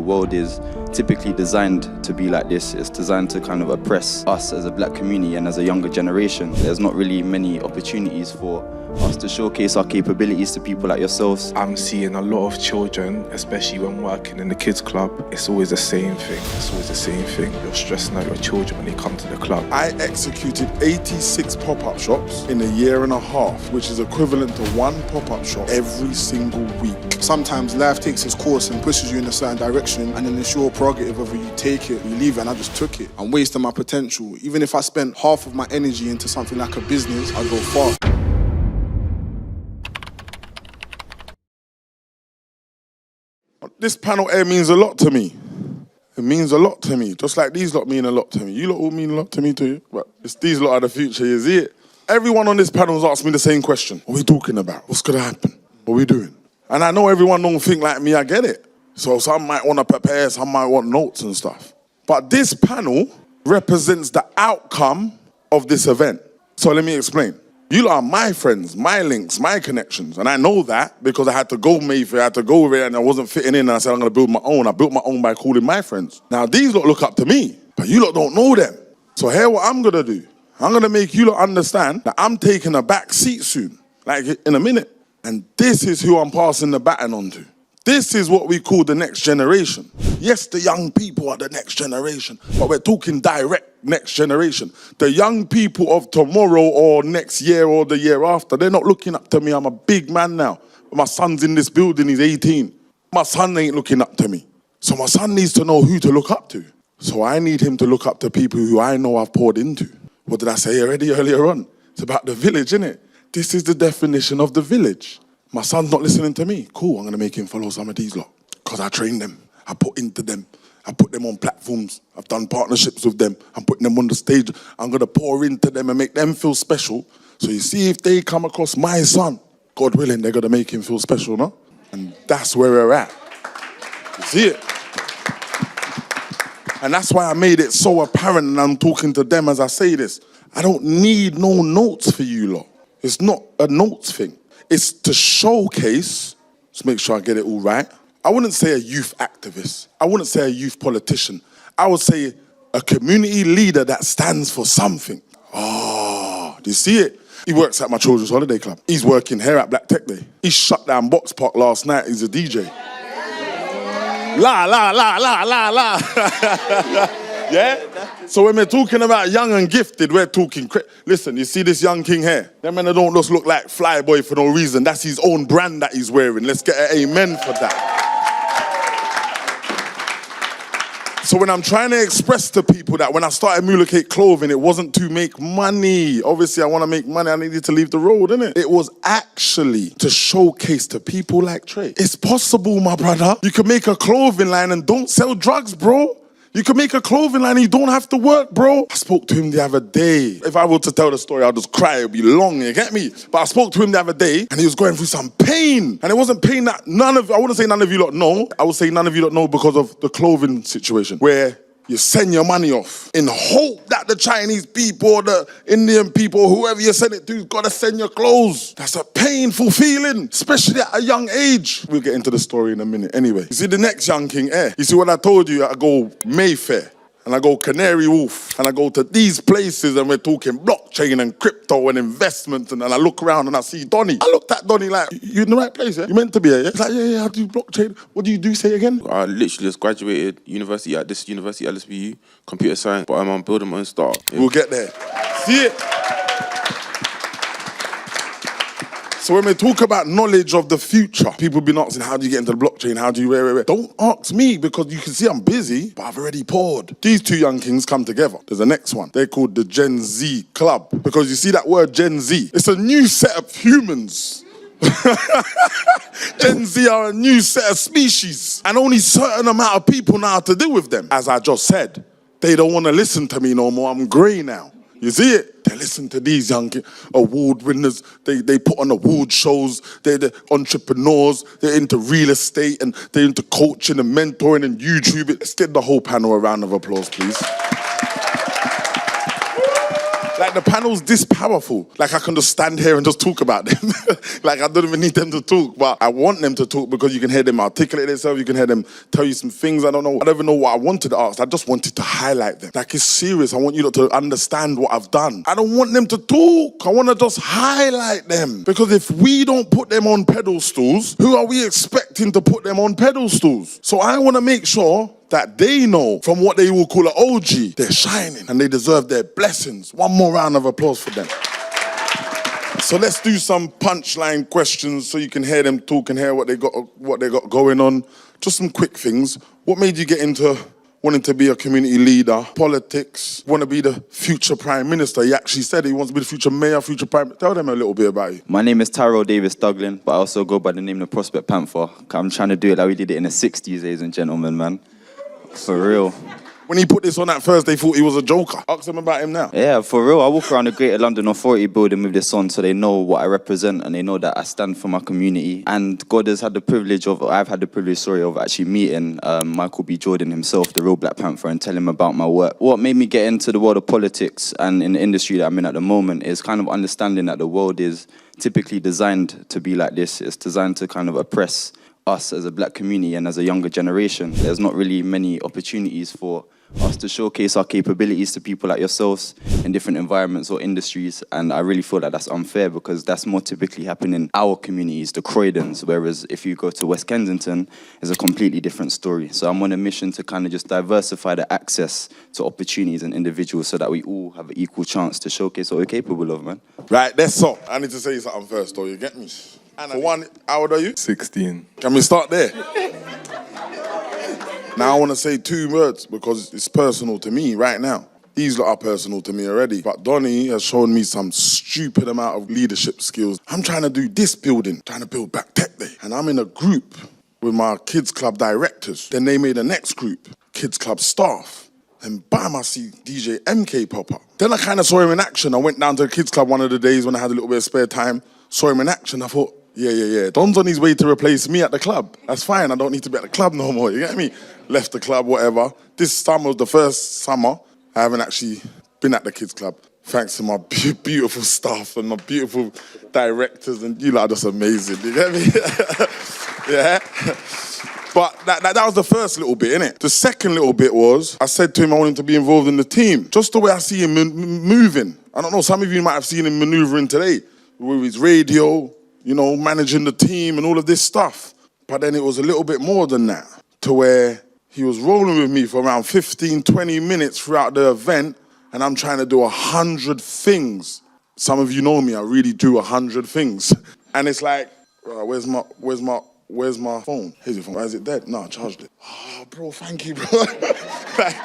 world is typically designed to be like this. It's designed to kind of oppress us as a black community and as a younger generation. There's not really many opportunities for us to showcase our capabilities to people like yourselves. I'm seeing a lot of children, especially when working in the kids club. It's always the same thing. It's always the same thing. You're stressing out your children when they come to the club. I executed 86 pop-up shops in a year and a half, which is equivalent to one pop-up shop every single week. Sometimes life takes its course and pushes you in a certain direction, and then it's your prerogative whether you take it or you leave it, and I just took it. I'm wasting my potential. Even if I spent half of my energy into something like a business, I'd go far. This panel here means a lot to me. It means a lot to me, just like these lot mean a lot to me. You lot all mean a lot to me too, but it's these lot are the future, you see it? Everyone on this panel has asked me the same question. What are we talking about? What's gonna happen? What are we doing? And I know everyone don't think like me, I get it. So some might want to prepare, some might want notes and stuff. But this panel represents the outcome of this event. So let me explain. You lot are my friends, my links, my connections. And I know that because I had to go Mayfair, I had to go over there and I wasn't fitting in and I said I'm going to build my own. I built my own by calling my friends. Now these lot look up to me, but you lot don't know them. So here what I'm going to do. I'm going to make you lot understand that I'm taking a back seat soon, like in a minute. And this is who I'm passing the baton on to. This is what we call the next generation. Yes, the young people are the next generation, but we're talking direct next generation. The young people of tomorrow or next year or the year after, they're not looking up to me. I'm a big man now. My son's in this building, he's 18. My son ain't looking up to me. So my son needs to know who to look up to. So I need him to look up to people who I know I've poured into. What did I say already earlier on? It's about the village, innit? This is the definition of the village. My son's not listening to me. Cool, I'm going to make him follow some of these lot. Because I train them. I put into them. I put them on platforms. I've done partnerships with them. I'm putting them on the stage. I'm going to pour into them and make them feel special. So you see, if they come across my son, God willing, they're going to make him feel special, no? And that's where we're at. You see it? And that's why I made it so apparent, and I'm talking to them as I say this. I don't need no notes for you lot. It's not a notes thing. It's to showcase, let's make sure I get it all right. I wouldn't say a youth activist. I wouldn't say a youth politician. I would say a community leader that stands for something. Oh, do you see it? He works at my children's holiday club. He's working here at Black Tech Day. He shut down Box Park last night. He's a DJ. La, la, la, la, la, la. Yeah? So when we're talking about young and gifted, we're talking... Listen, you see this young king here? That man don't just look like Flyboy for no reason. That's his own brand that he's wearing. Let's get an amen for that. So when I'm trying to express to people that when I started Mulocate Clothing, it wasn't to make money. Obviously, I want to make money. I needed to leave the road, innit? It was actually to showcase to people like Trey. It's possible, my brother. You can make a clothing line and don't sell drugs, bro. You can make a clothing line and you don't have to work, bro. I spoke to him the other day. If I were to tell the story, I'll just cry. It'll be long, you get me? But I spoke to him the other day and he was going through some pain. And it wasn't pain that I wouldn't say none of you lot know. I would say none of you lot know because of the clothing situation where you send your money off in hope that the Chinese people or the Indian people, whoever you send it to, has got to send your clothes. That's a painful feeling, especially at a young age. We'll get into the story in a minute. Anyway, you see the next young king, You see what I told you? I go Mayfair, and I go Canary Wharf, and I go to these places, and we're talking blockchain and crypto and investments, and I look around and I see Donnie. I looked at Donnie like, you in the right place, yeah? You meant to be here, yeah? He's like, yeah, I do blockchain. What do you do, say again? I literally just graduated university at LSBU, computer science, but I'm building my own startup. Yeah. We'll get there. See it? So when we talk about knowledge of the future, people have been asking, how do you get into the blockchain? How do you, where? Don't ask me because you can see I'm busy, but I've already poured. These two young kings come together. There's a next one. They're called the Gen Z Club because you see that word Gen Z. It's a new set of humans. Gen Z are a new set of species and only a certain amount of people know how to deal with them. As I just said, they don't want to listen to me no more. I'm grey now. You see it? They listen to these young award winners. They put on award shows. They're entrepreneurs. They're into real estate and they're into coaching and mentoring and YouTube. Let's get the whole panel a round of applause, please. Like, the panel's this powerful. Like, I can just stand here and just talk about them. Like, I don't even need them to talk, but I want them to talk because you can hear them articulate themselves, you can hear them tell you some things. I don't even know what I wanted to ask. I just wanted to highlight them. Like, it's serious. I want you lot to understand what I've done. I don't want them to talk. I want to just highlight them. Because if we don't put them on pedestals, who are we expecting to put them on pedestals? So I want to make sure that they know from what they will call an OG, they're shining and they deserve their blessings. One more round of applause for them. So let's do some punchline questions so you can hear them talk and hear what they got going on. Just some quick things. What made you get into wanting to be a community leader, politics, want to be the future prime minister? He actually said he wants to be the future mayor, future prime minister. Tell them a little bit about you. My name is Tyrell Davis Duglin, but I also go by the name of the Prospect Panther. I'm trying to do it like we did it in the 60s, ladies and gentlemen, man. For real. When he put this on at first, they thought he was a joker. Ask them about him now. Yeah, for real. I walk around the Greater London Authority building with this on so they know what I represent and they know that I stand for my community. And God has had the privilege of, I've had the privilege, of actually meeting Michael B. Jordan himself, the real Black Panther, and tell him about my work. What made me get into the world of politics and in the industry that I'm in at the moment is kind of understanding that the world is typically designed to be like this. It's designed to kind of oppress us as a black community and as a younger generation. There's not really many opportunities for us to showcase our capabilities to people like yourselves in different environments or industries, and I really feel that that's unfair because that's more typically happening in our communities, the Croydons, whereas if you go to West Kensington, it's a completely different story. So I'm on a mission to kind of just diversify the access to opportunities and individuals so that we all have an equal chance to showcase what we're capable of, man. Right, that's all. I need to say something first, though, you get me? For one, how old are you? 16. Can we start there? Now I want to say 2 words because it's personal to me right now. These lot are personal to me already. But Donnie has shown me some stupid amount of leadership skills. I'm trying to do this building, trying to build Black Tech Day. And I'm in a group with my kids club directors. Then they made a next group, kids club staff. And bam, I see DJ MK pop up. Then I kind of saw him in action. I went down to the kids club one of the days when I had a little bit of spare time, saw him in action. I thought, yeah. Don's on his way to replace me at the club. That's fine. I don't need to be at the club no more. You get me? Left the club, whatever. This summer was the first summer I haven't actually been at the kids club. Thanks to my beautiful staff and my beautiful directors, and you lot are just amazing. You get me? Yeah. But that was the first little bit, innit? The second little bit was, I said to him I wanted to be involved in the team. Just the way I see him moving. I don't know, some of you might have seen him maneuvering today with his radio, you know, managing the team and all of this stuff. But then it was a little bit more than that, to where he was rolling with me for around 15, 20 minutes throughout the event, and I'm trying to do 100 things. Some of you know me, I really do 100 things. And it's like, where's my phone? Here's your phone. Why is it dead? No, I charged it. Oh, bro, thank you, bro. Like,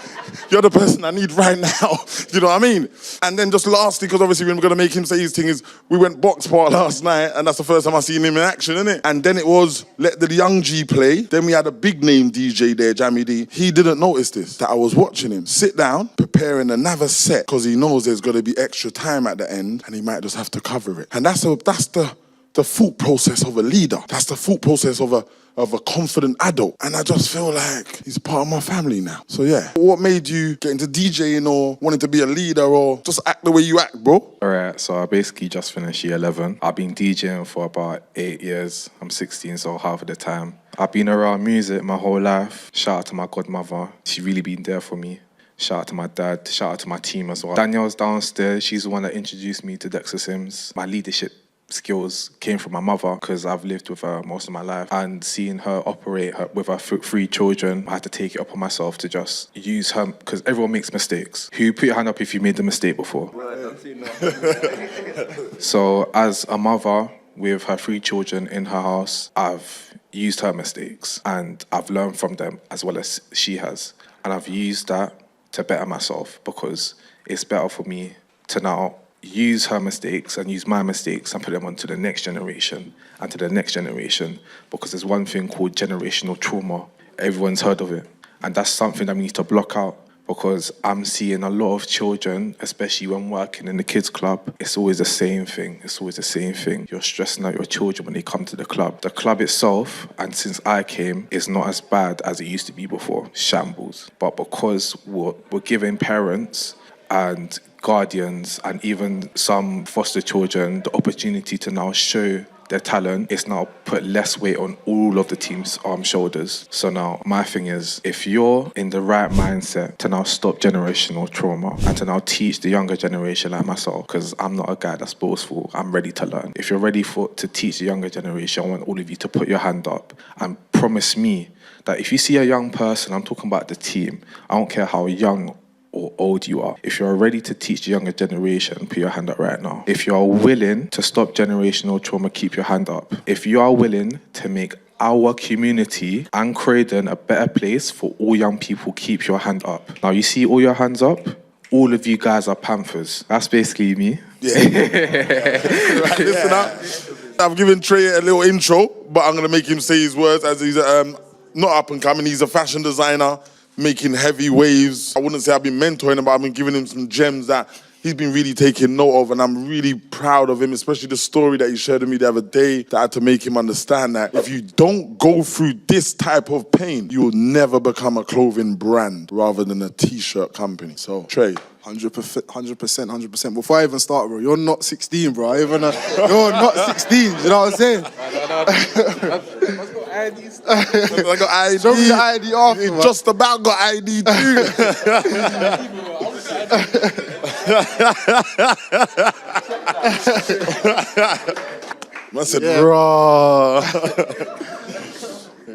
you're the person I need right now. You know what I mean? And then just lastly, because obviously we're going to make him say his thing, is we went box part last night, and that's the first time I seen him in action, innit? And then it was, let the young G play. Then we had a big name DJ there, Jammy D. He didn't notice this, that I was watching him sit down, preparing another set, because he knows there's going to be extra time at the end, and he might just have to cover it. And that's the thought process of a leader. That's the thought process of a confident adult. And I just feel like he's part of my family now. So yeah. What made you get into DJing or wanting to be a leader or just act the way you act, bro? All right, so I basically just finished year 11. I've been DJing for about 8 years. I'm 16, so half of the time. I've been around music my whole life. Shout out to my godmother. She's really been there for me. Shout out to my dad. Shout out to my team as well. Danielle's downstairs. She's the one that introduced me to Dexter Simms. My leadership skills came from my mother because I've lived with her most of my life, and seeing her operate with her 3 children, I had to take it upon myself to just use her, because everyone makes mistakes. Who put your hand up if you made the mistake before? Well, I don't see that. So as a mother with her 3 children in her house, I've used her mistakes and I've learned from them as well as she has, and I've used that to better myself, because it's better for me to now use her mistakes and use my mistakes and put them onto the next generation and to the next generation, because there's one thing called generational trauma. Everyone's heard of it. And that's something that we need to block out, because I'm seeing a lot of children, especially when working in the kids club, it's always the same thing. It's always the same thing. You're stressing out your children when they come to the club. The club itself, and since I came, is not as bad as it used to be before. Shambles. But because we're giving parents and guardians and even some foster children the opportunity to now show their talent, is now put less weight on all of the team's shoulders. So now my thing is, if you're in the right mindset to now stop generational trauma and to now teach the younger generation like myself, because I'm not a guy that's boastful, I'm ready to learn. If you're ready to teach the younger generation, I want all of you to put your hand up and promise me that if you see a young person, I'm talking about the team, I don't care how young or old you are. If you're ready to teach the younger generation, put your hand up right now. If you are willing to stop generational trauma, keep your hand up. If you are willing to make our community and Croydon a better place for all young people, keep your hand up. Now you see all your hands up? All of you guys are Panthers. That's basically me. Yeah. Right, listen up. I've given Trey a little intro, but I'm going to make him say his words as he's not up and coming. He's a fashion designer, making heavy waves. I wouldn't say I've been mentoring him, but I've been giving him some gems that he's been really taking note of, and I'm really proud of him, especially the story that he shared with me the other day, that I had to make him understand that if you don't go through this type of pain, you will never become a clothing brand rather than a t-shirt company. So, Trey. 100%. Before I even start, bro, you're not 16, bro. You're not 16, you know what I'm saying? I got ID. Show me your ID after, You man. just about got ID too. I said, Yeah. bruh.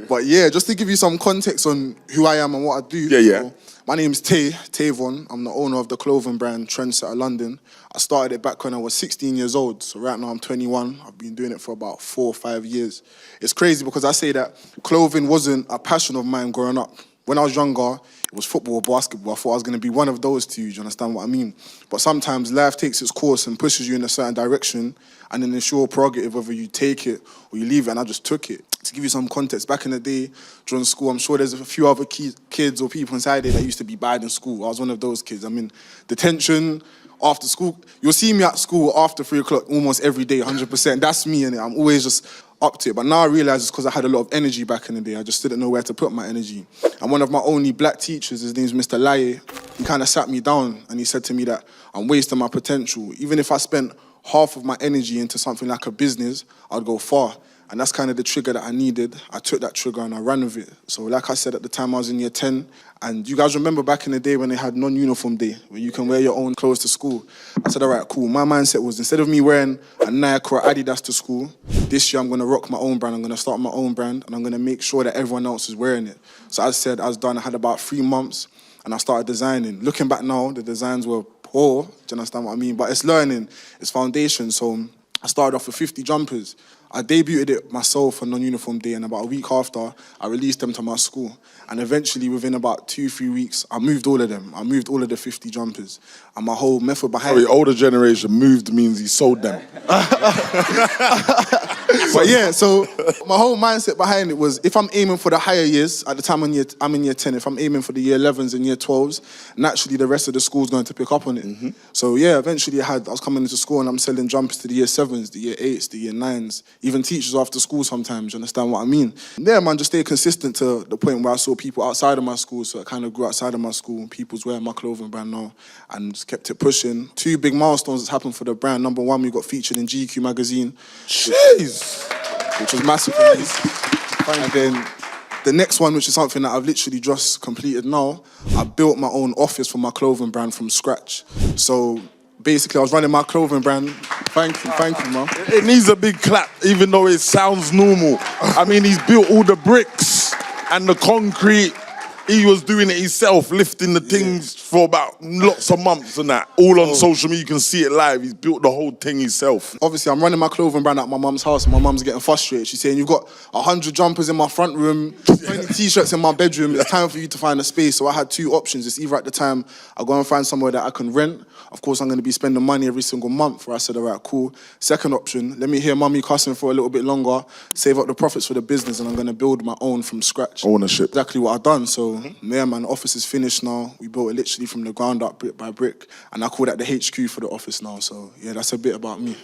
But yeah, just to give you some context on who I am and what I do. Yeah. So, my name's Tavon. I'm the owner of the clothing brand Trendsetter London. I started it back when I was 16 years old. So right now I'm 21. I've been doing it for about 4 or 5 years. It's crazy because I say that clothing wasn't a passion of mine growing up. When I was younger, it was football or basketball. I thought I was going to be one of those two, do you understand what I mean? But sometimes life takes its course and pushes you in a certain direction, and then it's your prerogative whether you take it or you leave it, and I just took it. To give you some context, back in the day, during school, I'm sure there's a few other kids or people inside there that used to be bad in school. I was one of those kids. I'm in detention, after school. You'll see me at school after 3 o'clock almost every day, 100%. That's me, and I'm always just up to it. But now I realise it's because I had a lot of energy back in the day. I just didn't know where to put my energy. And one of my only black teachers, his name's Mr. Laye, he kind of sat me down and he said to me that I'm wasting my potential. Even if I spent half of my energy into something like a business, I'd go far. And that's kind of the trigger that I needed. I took that trigger and I ran with it. So like I said, at the time I was in year 10, and you guys remember back in the day when they had non-uniform day, where you can wear your own clothes to school. I said, all right, cool. My mindset was, instead of me wearing a Nike or Adidas to school, this year I'm going to rock my own brand. I'm going to start my own brand, and I'm going to make sure that everyone else is wearing it. So I said, I was done. I had about 3 months, and I started designing. Looking back now, the designs were poor. Do you understand what I mean? But it's learning. It's foundation. So I started off with 50 jumpers. I debuted it myself on non-uniform day, and about a week after, I released them to my school. And eventually, within about 2-3 weeks, I moved all of them. I moved all of the 50 jumpers. And my whole method behind Sorry, older generation, moved means he sold them. But yeah, so my whole mindset behind it was, if I'm aiming for the higher years, at the time I'm in year 10, if I'm aiming for the year 11s and year 12s, naturally the rest of the school's going to pick up on it. Mm-hmm. So yeah, eventually I was coming into school and I'm selling jumpers to the year 7s, the year 8s, the year 9s, even teachers after school sometimes, you understand what I mean? Yeah, man, just stay consistent to the point where I saw people outside of my school, so it kind of grew outside of my school. People's wearing my clothing brand now, and just kept it pushing. 2 big milestones that's happened for the brand. Number 1, we got featured in GQ magazine. Jeez. Which was massive for me. And then the next one, which is something that I've literally just completed now, I built my own office for my clothing brand from scratch. So basically, I was running my clothing brand. Thank you, man. It needs a big clap, even though it sounds normal. I mean, he's built all the bricks and the concrete. He was doing it himself, lifting the things for about lots of months and that. All on social media, you can see it live. He's built the whole thing himself. Obviously, I'm running my clothing brand at my mum's house, and my mum's getting frustrated. She's saying, you've got 100 jumpers in my front room, 20 T-shirts in my bedroom. It's time for you to find a space. So I had 2 options. It's either at the time, I go and find somewhere that I can rent. Of course, I'm going to be spending money every single month. Where I said, all right, cool. Second option, let me hear mummy cussing for a little bit longer, save up the profits for the business, and I'm going to build my own from scratch. Ownership. Exactly what I've done. So So, yeah, man, the office is finished now. We built it literally from the ground up, brick by brick. And I call that the HQ for the office now. So, yeah, that's a bit about me.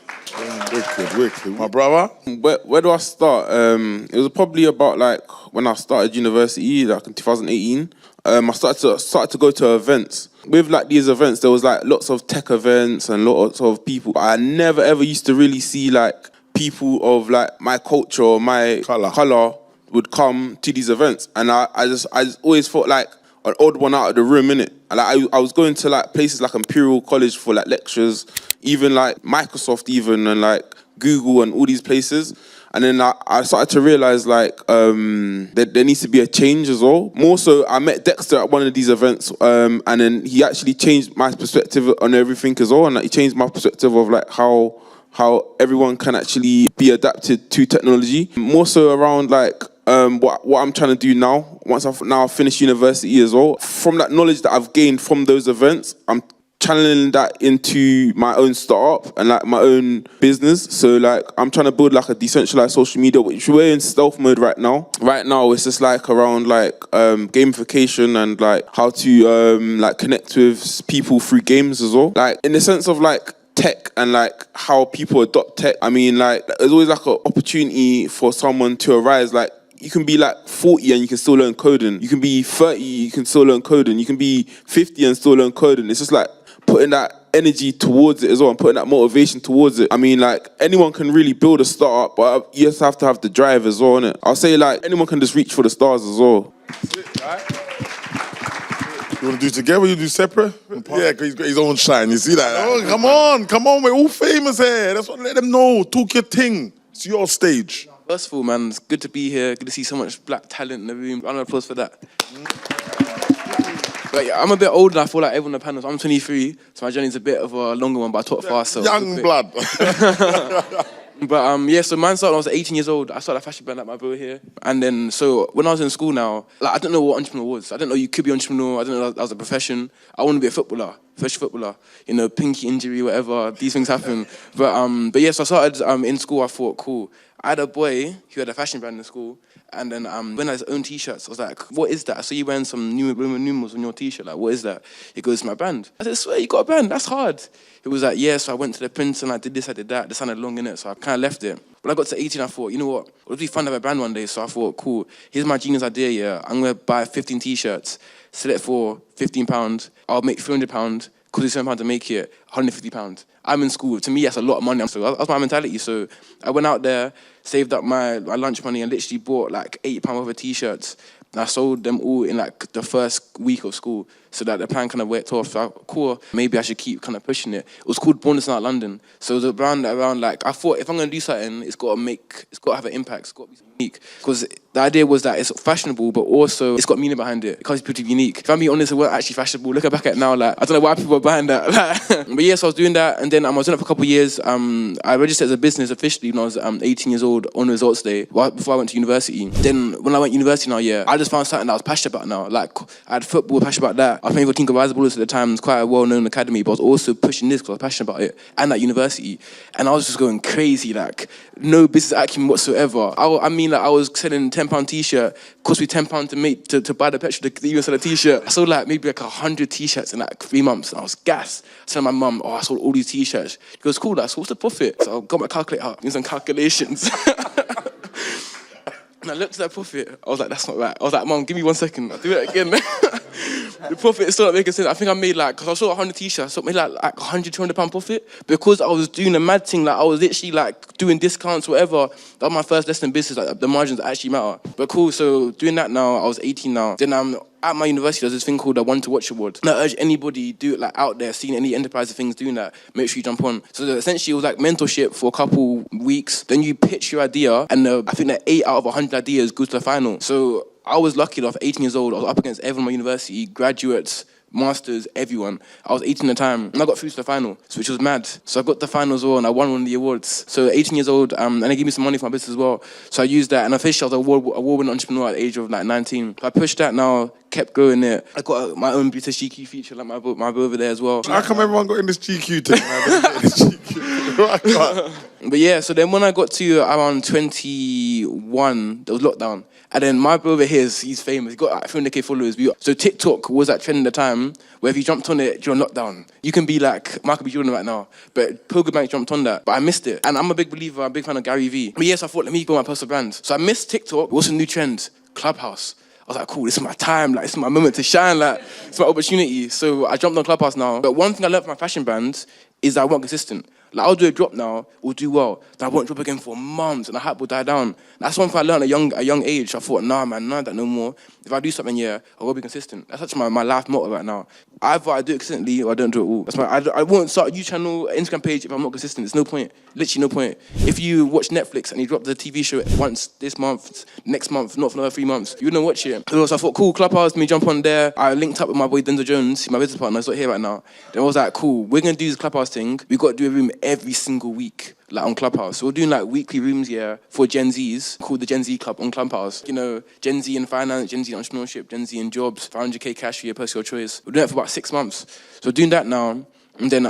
Wicked. My brother? Where do I start? It was probably about like when I started university, like in 2018. I started to go to events. With like these events, there was like lots of tech events and lots of people. I never ever used to really see like people of like my culture or my colour would come to these events, and I just always felt like an odd one out of the room, innit? And like, I was going to like places like Imperial College for like lectures, even like Microsoft even, and like Google and all these places. And then I started to realise like that there needs to be a change as well. More so, I met Dexter at one of these events, and then he actually changed my perspective on everything as well, and like, he changed my perspective of like how everyone can actually be adapted to technology. More so around like what I'm trying to do now, once I've finished university as well. From that knowledge that I've gained from those events, I'm channeling that into my own startup and like my own business. So like I'm trying to build like a decentralized social media, which we're in stealth mode right now. Right now it's just like around like gamification and like how to like connect with people through games as well. Like in the sense of like tech and like how people adopt tech. I mean, like there's always like an opportunity for someone to arise. Like you can be like 40 and you can still learn coding. You can be 30, you can still learn coding. You can be 50 and still learn coding. It's just like putting that energy towards it as well and putting that motivation towards it. I mean, like anyone can really build a startup, but you just have to have the drive as well, innit? I'll say like anyone can just reach for the stars as well. You want to do together? You do separate? Yeah, because he's got his own shine. You see that? Oh, come on, we're all famous here. That's what. Let them know. Talk your thing. It's your stage. First of all, man, it's good to be here. Good to see so much black talent in the room. Round of applause for that. But yeah, I'm a bit older. I feel like everyone on the panels. I'm 23, so my journey's a bit of a longer one. But I talk fast, so Young blood. But yeah, so mine started when I was 18 years old. I started a fashion brand like my bro here. And then, so when I was in school now, like I didn't know what entrepreneur was. I didn't know you could be an entrepreneur. I didn't know that was a profession. I want to be a footballer, professional footballer. You know, pinky injury, whatever. These things happen. But yeah, so I started in school. I thought, cool. I had a boy who had a fashion brand in school. And then when I had his own T-shirts, I was like, what is that? I saw you wearing some Roman numerals on your T-shirt. Like, what is that? He goes, my brand. I said, swear, you got a brand? That's hard. He was like, yeah, so I went to the printer and I did this, I did that. This sounded long in it, so I kind of left it. When I got to 18, I thought, you know what? It would be fun to have a brand one day. So I thought, cool, here's my genius idea, yeah. I'm going to buy 15 T-shirts, sell it for £15. I'll make £300. Cost me £7 to make it, £150. I'm in school. To me, that's a lot of money. So that's my mentality. So I went out there, saved up my lunch money and literally bought like £8 worth of T-shirts. And I sold them all in like the first week of school. So that the plan kind of worked off. So I thought, cool, maybe I should keep kind of pushing it. It was called Bonus Night London. So it was around like, I thought if I'm going to do something, it's got to have an impact. It's got to be unique. Because the idea was that it's fashionable, but also it's got meaning behind it. It can't be pretty unique. If I'm being honest, it wasn't actually fashionable. Looking back at it now, like, I don't know why people were buying that. But yeah, so I was doing that. And then I was doing it for a couple of years. I registered as a business officially when I was 18 years old on results day, before I went to university. Then when I went to university now, yeah, I just found something that I was passionate about now. Like, I had football, passionate about that. I was playing for King of Rise Ballers at the time. It's quite a well-known academy, but I was also pushing this because I was passionate about it and at university. And I was just going crazy, like, no business acumen whatsoever. I mean, like, I was selling £10 T-shirt, cost me £10 to buy the petrol to even sell a T-shirt. I sold like maybe like 100 T-shirts in like 3 months, and I was gassed. I said to my mum, I sold all these T-shirts. She goes, cool, so what's the profit? So I got my calculator out, doing some calculations. And I looked at that profit, I was like, that's not right. I was like, Mum, give me 1 second, I'll do it again. The profit is still not making sense. I think I made like, because I sold 100 T-shirts, I made like £100, £200 profit. Because I was doing a mad thing, like I was literally like doing discounts, whatever. That was my first lesson in business, like the margins actually matter. But cool, so doing that now, I was 18 now. Then at my university, there's this thing called a One to Watch Award. And I urge anybody do it like out there, seeing any enterprise things doing that, make sure you jump on. So essentially, it was like mentorship for a couple weeks. Then you pitch your idea, and I think that 8 out of 100 ideas goes to the final. So I was lucky enough, 18 years old, I was up against everyone at my university, graduates, masters, everyone. I was 18 at the time, and I got through to the final, which was mad. So I got the final as well, and I won one of the awards. So 18 years old, and they gave me some money for my business as well. So I used that, and officially I was an award-winning entrepreneur at the age of like 19. So I pushed that now, kept going there. I got my own BTD GQ feature, like my bro over there as well. How come everyone got in this GQ thing, man? They didn't get in this GQ. I can't. But yeah, so then when I got to around 21, there was lockdown. And then my brother here, he's famous. He got like 300k followers. So TikTok was that trend at the time where if you jumped on it during lockdown, you can be like Michael B. Jordan right now. But Pilgrim Bank jumped on that, but I missed it. And I'm a big believer, I'm a big fan of Gary Vee. But yes, I thought, let me build my personal brand. So I missed TikTok. What's a new trend? Clubhouse. I was like, cool, this is my time, like, this is my moment to shine, like, it's my opportunity. So I jumped on Clubhouse now. But one thing I learned from my fashion brand is that I wasn't consistent. Like, I'll do a drop now, we'll do well. Then I won't drop again for months, and the hype will die down. That's one thing I learned at a young age. I thought, nah, man, none of that no more. If I do something, yeah, I will be consistent. That's actually my life motto right now. Either I do it consistently or I don't do it all. That's I won't start a YouTube channel, Instagram page if I'm not consistent. There's no point. Literally no point. If you watch Netflix and you drop the TV show once this month, next month, not for another 3 months, you wouldn't watch it. So I thought, cool, Clubhouse, let me jump on there. I linked up with my boy Denzel Jones, my business partner, he's not here right now. Then I was like, cool, we're going to do this Clubhouse thing. We've got to do a room every single week, like on Clubhouse. So we're doing like weekly rooms here for Gen Zs called the Gen Z Club on Clubhouse. You know, Gen Z in finance, Gen Z in entrepreneurship, Gen Z in jobs, 500k cash for your personal choice. We're doing it for about 6 months. So we're doing that now. And then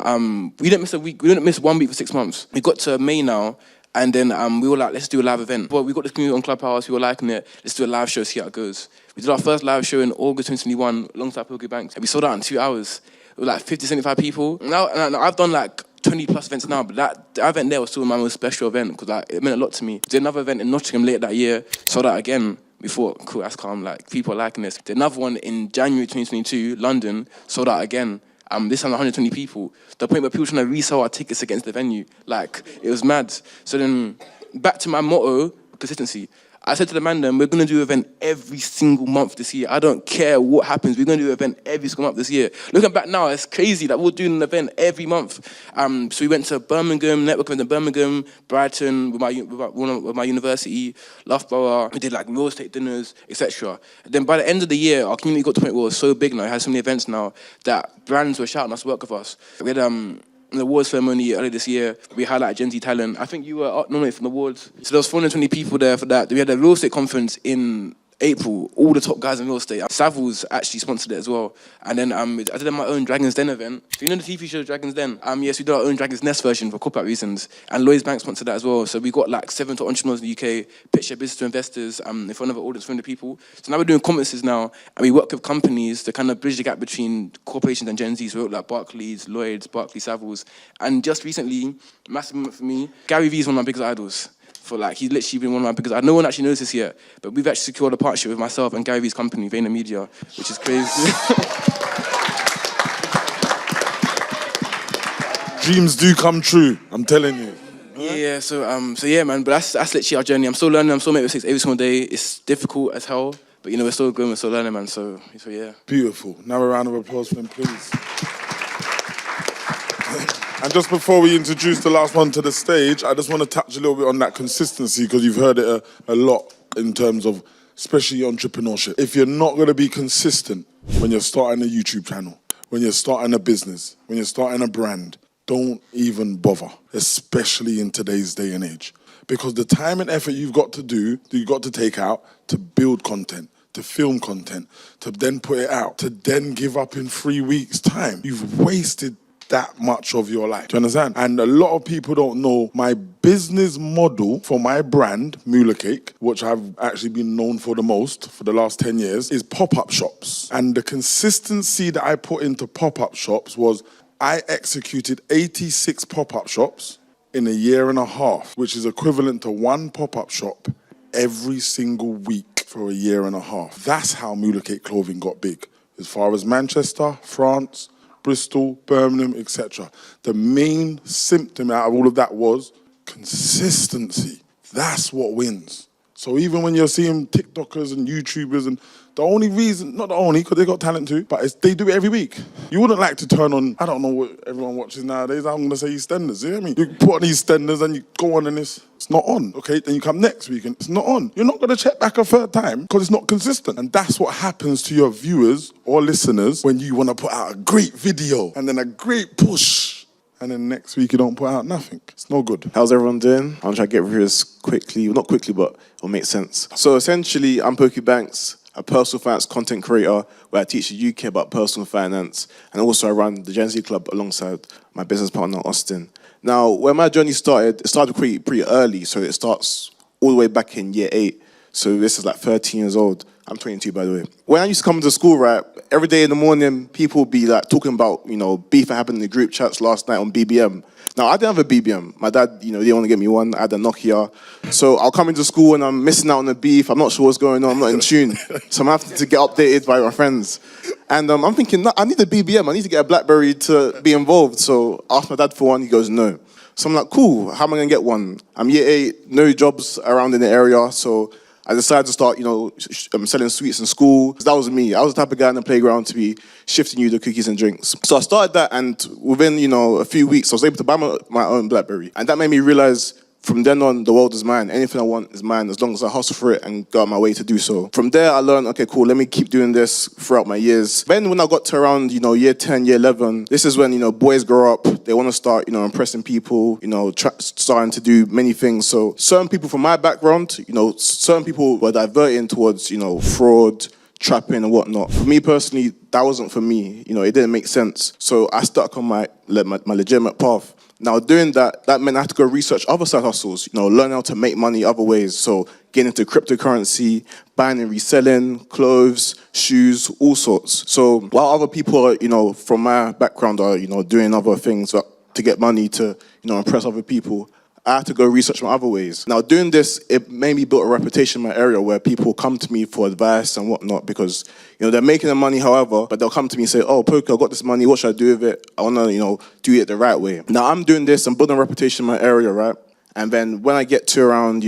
we didn't miss a week. We didn't miss 1 week for 6 months. We got to May now. And then we were like, let's do a live event. But we got this community on Clubhouse, we were liking it. Let's do a live show, see how it goes. We did our first live show in August 2021 alongside Pilgrim Bank. And we sold out in 2 hours. It was like 50, 75 people. Now I've done like 20 plus events now, but that event there was still my most special event because like, it meant a lot to me. Did another event in Nottingham later that year, sold out again. We thought, cool, that's calm, like people are liking this. Did another one in January 2022, London, sold out again. This time 120 people. The point where people trying to resell our tickets against the venue. Like, it was mad. So then, back to my motto, consistency. I said to the man then, we're going to do an event every single month this year. I don't care what happens. We're going to do an event every single month this year. Looking back now, it's crazy that we're doing an event every month. So we went to Birmingham, network event in Birmingham, Brighton, with my university, Loughborough. We did like real estate dinners, etc. Then by the end of the year, our community got to the point where it was so big now, it had so many events now, that brands were shouting us to work with us. We had an awards ceremony earlier this year. We highlighted Gen Z talent. I think you were nominated for the awards. So there was 420 people there for that. We had a real estate conference in April, all the top guys in real estate. Savills actually sponsored it as well. And then I did my own Dragon's Den event. So you know the TV show Dragon's Den? Yes, we did our own Dragon's Nest version for corporate reasons. And Lloyds Bank sponsored that as well. So we got like 7 top entrepreneurs in the UK, pitch their business to investors in front of an audience, 300 people. So now we're doing conferences now, and we work with companies to kind of bridge the gap between corporations and Gen Zs. So we work like Barclays, Lloyds, Barclays, Savills. And just recently, massive moment for me, Gary Vee is one of my biggest idols. He's literally been one of my biggest. No one actually knows this yet, but we've actually secured a partnership with myself and Gary Vee's company, VaynerMedia, which is crazy. Dreams do come true, I'm telling you. Yeah, so yeah, man. But that's literally our journey. I'm still learning. I'm still making mistakes every single day. It's difficult as hell, but you know we're still growing, we're still learning, man. So yeah. Beautiful. Now a round of applause for them, please. And just before we introduce the last one to the stage, I just want to touch a little bit on that consistency because you've heard it a lot in terms of especially entrepreneurship. If you're not going to be consistent when you're starting a YouTube channel, when you're starting a business, when you're starting a brand, don't even bother, especially in today's day and age. Because the time and effort you've got to take out to build content, to film content, to then put it out, to then give up in 3 weeks' time, you've wasted that much of your life. Do you understand? And a lot of people don't know my business model for my brand, Moolah Cake, which I've actually been known for the most for the last 10 years, is pop-up shops. And the consistency that I put into pop-up shops was I executed 86 pop-up shops in a year and a half, which is equivalent to 1 pop-up shop every single week for a year and a half. That's how Moolah Cake Clothing got big. As far as Manchester, France, Bristol, Birmingham, etc. The main symptom out of all of that was consistency. That's what wins. So even when you're seeing TikTokers and YouTubers, and the only reason, not the only, because they got talent too, but they do it every week. You wouldn't like to turn on, I don't know what everyone watches nowadays, I'm going to say EastEnders, you know what I mean? You put on EastEnders and you go on and it's not on, okay? Then you come next week and it's not on. You're not going to check back a third time because it's not consistent. And that's what happens to your viewers or listeners when you want to put out a great video and then a great push. And then next week you don't put out nothing. It's no good. How's everyone doing? I'm trying to get through this quickly. Not quickly, but it'll make sense. So essentially, I'm Pokey Banks. a personal finance content creator where I teach the UK about personal finance, and also I run the Gen Z Club alongside my business partner, Austin. Now, where my journey started, it started pretty early, so it starts all the way back in year 8. So this is like 13 years old. I'm 22, by the way. When I used to come to school, right, every day in the morning, people would be like talking about, beef that happened in the group chats last night on BBM. Now, I didn't have a BBM. My dad, didn't want to get me one. I had a Nokia. So I'll come into school and I'm missing out on the beef. I'm not sure what's going on. I'm not in tune. So I'm having to get updated by my friends. And I'm thinking, I need a BBM. I need to get a BlackBerry to be involved. So I asked my dad for one. He goes, no. So I'm like, cool, how am I going to get one? I'm year 8, no jobs around in the area. So I decided to start, selling sweets in school. That was me. I was the type of guy in the playground to be shifting you the cookies and drinks. So I started that, and within, a few weeks, I was able to buy my own BlackBerry. And that made me realize from then on, the world is mine. Anything I want is mine, as long as I hustle for it and go out my way to do so. From there, I learned, okay, cool, let me keep doing this throughout my years. Then when I got to around, year 10, year 11, this is when, boys grow up. They want to start, impressing people, starting to do many things. So certain people from my background, certain people were diverting towards, fraud, trapping and whatnot. For me personally, that wasn't for me. It didn't make sense. So I stuck on my legitimate path. Now, doing that meant I had to go research other side hustles, learn how to make money other ways. So getting into cryptocurrency, buying and reselling, clothes, shoes, all sorts. So while other people are, from my background are, doing other things to get money to, impress other people, I had to go research my other ways. Now, doing this, it made me build a reputation in my area where people come to me for advice and whatnot because, they're making their money, however, but they'll come to me and say, oh, Poker, I got this money, what should I do with it? I want to, do it the right way. Now, I'm doing this, I'm building a reputation in my area, right? And then when I get to around,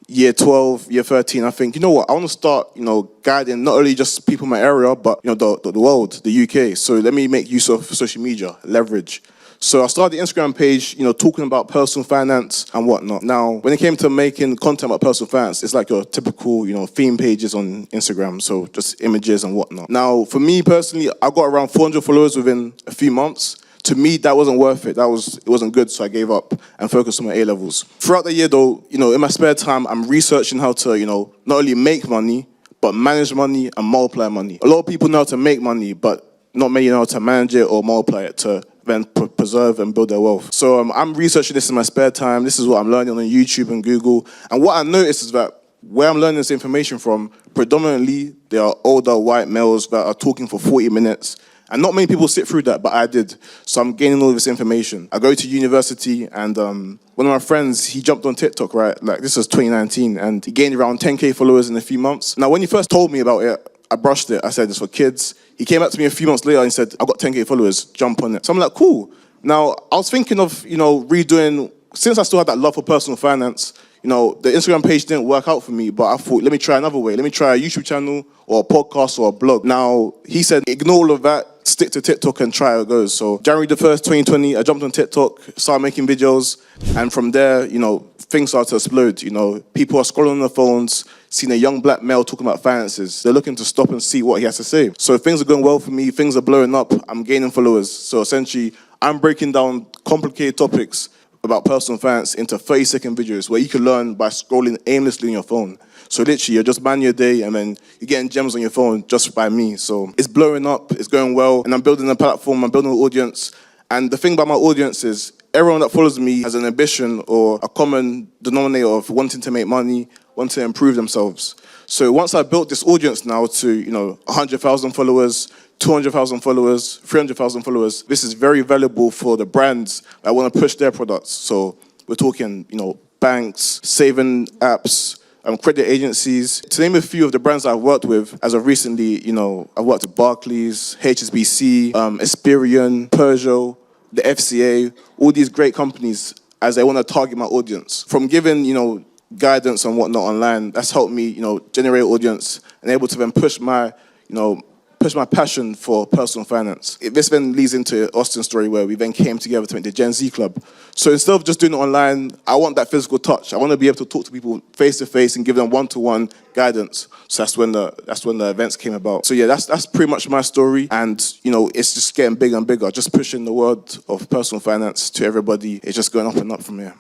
year 12, year 13, I think, I want to start, guiding not only just people in my area, but, the world, the UK. So let me make use of social media, leverage. So I started the Instagram page, talking about personal finance and whatnot. Now, when it came to making content about personal finance, it's like your typical, theme pages on Instagram, so just images and whatnot. Now, for me personally, I got around 400 followers within a few months. To me, that wasn't worth it. It wasn't good, so I gave up and focused on my A-levels. Throughout the year, though, in my spare time, I'm researching how to, not only make money, but manage money and multiply money. A lot of people know how to make money, but not many know how to manage it or multiply it to then preserve and build their wealth. So I'm researching this in my spare time. This is what I'm learning on YouTube and Google. And what I noticed is that where I'm learning this information from, predominantly, there are older white males that are talking for 40 minutes. And not many people sit through that, but I did. So I'm gaining all this information. I go to university, and one of my friends, he jumped on TikTok, right? Like, this was 2019, and he gained around 10K followers in a few months. Now, when he first told me about it, I brushed it. I said, it's for kids. He came back to me a few months later and said, I got 10K followers, jump on it. So I'm like, cool. Now, I was thinking of, redoing, since I still had that love for personal finance, the Instagram page didn't work out for me, but I thought, let me try another way. Let me try a YouTube channel or a podcast or a blog. Now, he said, ignore all of that, stick to TikTok and try how it goes. So January the 1st, 2020, I jumped on TikTok, started making videos, and from there, things started to explode. People are scrolling on their phones, seeing a young black male talking about finances. They're looking to stop and see what he has to say. So things are going well for me, things are blowing up, I'm gaining followers. So essentially, I'm breaking down complicated topics about personal finance into 30-second videos where you can learn by scrolling aimlessly on your phone. So literally, you're just manning your day and then you're getting gems on your phone just by me. So it's blowing up, it's going well, and I'm building a platform, I'm building an audience. And the thing about my audience is everyone that follows me has an ambition or a common denominator of wanting to make money, wanting to improve themselves. So once I built this audience now to, 100,000 followers, 200,000 followers, 300,000 followers, this is very valuable for the brands that want to push their products. So we're talking, banks, saving apps, credit agencies. To name a few of the brands I've worked with as of recently, I've worked with Barclays, HSBC, Experian, Peugeot, the FCA, all these great companies as they want to target my audience. From giving, guidance and whatnot online, that's helped me, generate audience and able to then push my passion for personal finance. This then leads into Austin's story where we then came together to make the Gen Z Club. So instead of just doing it online, I want that physical touch. I want to be able to talk to people face to face and give them one-to-one guidance. So that's when the events came about. So yeah, that's pretty much my story. And it's just getting bigger and bigger. Just pushing the world of personal finance to everybody. It's just going up and up from here.